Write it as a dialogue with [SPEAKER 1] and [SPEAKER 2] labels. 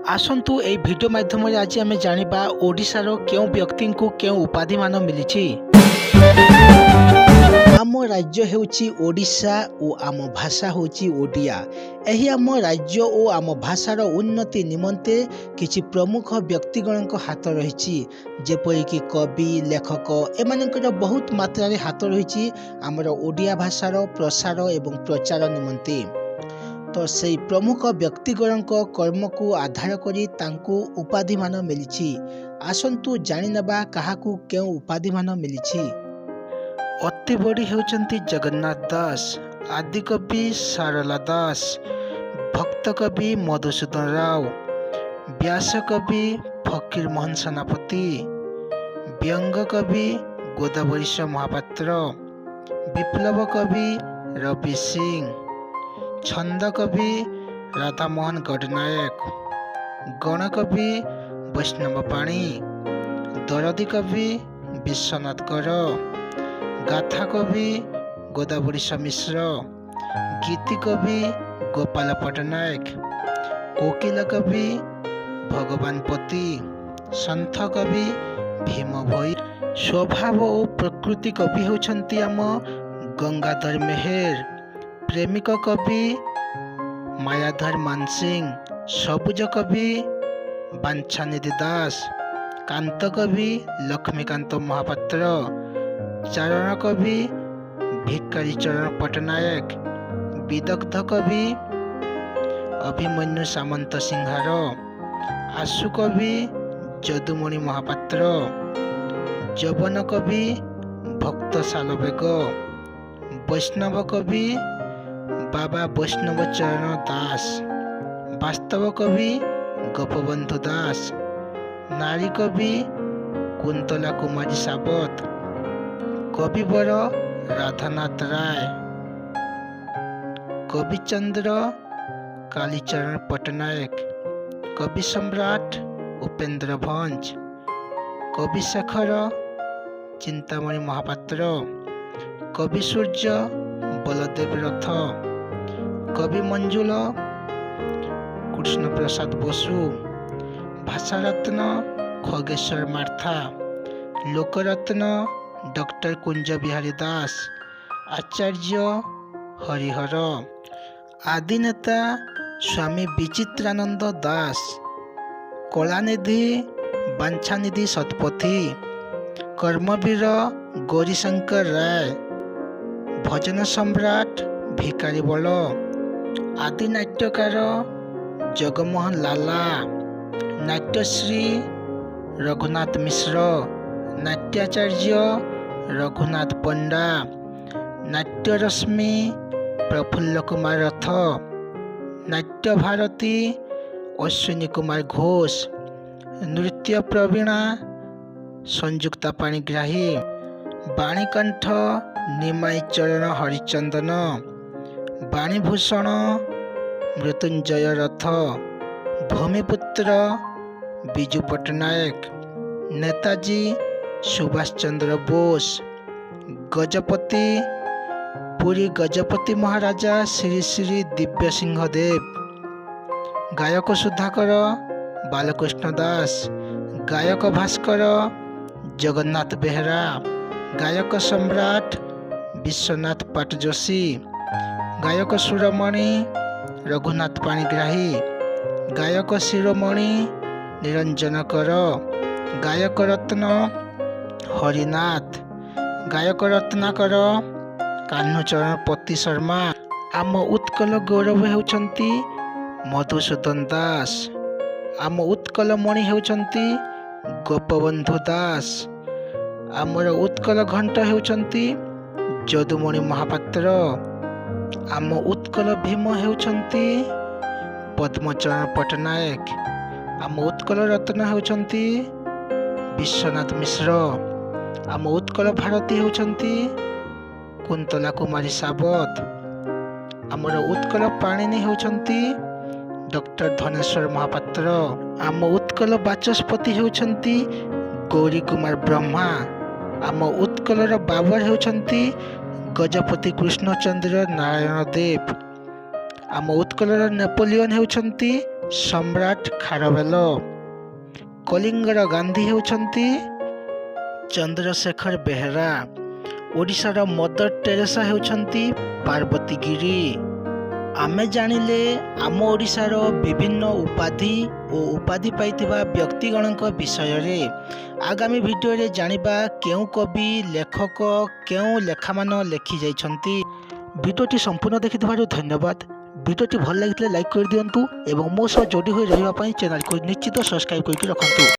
[SPEAKER 1] आसतु ए video माध्यम आज आम जाना ओडिशार क्यों व्यक्ति को क्यों उपाधि मान मिली। आम राज्य हेउची ओडिशा और आम भाषा होची ओडिया। एही आम राज्य और आम भाषार उन्नति निमंते किछि प्रमुख व्यक्तिगण हाथ रही, जेपरिक कवि लेखक एमानकर बहुत मात्रा हाथ रही आमर ओडिया भाषार प्रसार एवं प्रचार निमंते। तो से प्रमुख व्यक्तिगण कर्म को आधार करी तांको उपाधि मान मिली। आसंतु जानिनबा काहाकू क्यों उपाधि मान मिली। अति बड़ी हेउचंती जगन्नाथ दास, आदिकवि सारला दास, भक्त कवि मधुसूदन राव, व्यास कवि फकीर मोहन सेनापति, व्यंग कवि गोदावरीश महापात्र, विप्लव कवि रवि सिंह, छंद कवि राधा मोहन गडनायक, गण कवि वैष्णव पाणी, दरदी कवि विश्वनाथ कर, गाथा कवि गोदावरीश मिश्र, गीति कवि गोपाल पट्टनायक, कोकिला कवि भगवान पति, संथ कवि भीम भोई, स्वभाव और प्रकृति कवि होछंती आम गंगाधर मेहेर, प्रेमिक कवि मायाधर मानसिंह, सबुज कवि बांछानिधि दास, कांत कवि लक्ष्मीकांत महापात्र, चारण कवि भिकारी चरण पट्टनायक, विदग्ध कवि अभिमन्यु सामंत सिंहार, आशु कवि जदुमणि महापात्र, जवन कवि भक्त सालबेग, वैष्णव कवि बाबा वैष्णव चरण दास, वास्तव कवि गोपबंधु दास, नारी कवि कुंतला कुमारी सावत, कविवर राधानाथ राय, कविचंद्र कालीचरण पट्टनायक, कवि सम्राट उपेंद्र भंज, कवि शेखर चिंतामणि महापात्र, कवि सूर्य बलदेव रथ, कवि मंजुल कृष्ण प्रसाद बसु, भाषारत्न खगेश्वर मार्था, लोकरत्न डॉक्टर कुंज बिहारी दास, आचार्य हरिहर, आदिनेता स्वामी विचित्रानंद दास, कलानिधि बांछानिधि शतपथी, कर्मवीर गौरीशंकर राय, भजन सम्राट भिकारी बल, आदि नाट्यकार जगमोहन लाला, नाट्यश्री रघुनाथ मिश्र, नाट्याचार्य रघुनाथ पंडा, नाट्यरश्मि प्रफुल्ल कुमार रथ, नाट्य भारती अश्विनी कुमार घोष, नृत्य प्रवीणा संयुक्ता पाणिग्राही, बाणीकंठ निमाई चरण हरिचंदन, बाणीभूषण मृत्युंजय रथ, भूमिपुत्र विजु पट्टनायक, नेताजी सुभाष चंद्र बोस, गजपति पुरी गजपति महाराजा श्री श्री दिव्य सिंह देव, गायक सुधाकर बालकृष्ण दास, गायक भास्कर जगन्नाथ बेहरा, गायक सम्राट विश्वनाथ पाट जोशी, गायक सुरमणि रघुनाथ पाणिग्राही, गायक शिरोमणि निरंजन कर, गायक रत्न हरिनाथ, गायक रत्नाकर कान्हचरण पति शर्मा। आम उत्कल गौरव हेउचंती मधुसूदन दास, आम उत्कल मणि हेउचंती गोपबंधु दास, आमर उत्कल घंट हेउचंती जदुमणि महापात्र, आम उत्कल भीम हेउचंती पद्मचरण पट्टनायक, आम उत्कल रत्न हेउचंती विश्वनाथ मिश्र, आम उत्कल भारती हेउचंती कुंतला कुमारी सावत, आमर उत्कल पाणिनि हेउचंती डॉक्टर धनेश्वर महापात्र, आम उत्कल बाचस्पति हेउचंती गौरी कुमार ब्रह्मा, आम उत्कलर बाबर हेउचंती गजपति कृष्णचंद्र नारायण देव, आम उत्कलर नेपोलियन हेउचंती ସମ୍ରାଟ ଖାରବେଳ। କଳିଙ୍ଗର ଗାନ୍ଧୀ ହେଉଛନ୍ତି ଚନ୍ଦ୍ରଶେଖର ବେହେରା। ଓଡ଼ିଶାର ମଦର ଟେରେସା ହେଉଛନ୍ତି ପାର୍ବତୀଗିରି। ଆମେ ଜାଣିଲେ ଆମ ଓଡ଼ିଶାର ବିଭିନ୍ନ ଉପାଧି ଓ ଉପାଧି ପାଇଥିବା ବ୍ୟକ୍ତିଗଣଙ୍କ ବିଷୟରେ। ଆଗାମୀ ଭିଡ଼ିଓରେ ଜାଣିବା କେଉଁ କବି ଲେଖକ କେଉଁ ଲେଖାମାନ ଲେଖିଯାଇଛନ୍ତି। ଭିଡ଼ିଓଟି ସମ୍ପୂର୍ଣ୍ଣ ଦେଖିଥିବାରୁ ଧନ୍ୟବାଦ। ଭିଡ଼ିଓଟି ଭଲ ଲାଗିଥିଲେ ଲାଇକ୍ କରିଦିଅନ୍ତୁ ଏବଂ ମୋ ସହ ଯୋଡ଼ି ହୋଇ ରହିବା ପାଇଁ ଚ୍ୟାନେଲକୁ ନିଶ୍ଚିତ ସବସ୍କ୍ରାଇବ୍ କରିକି ରଖନ୍ତୁ।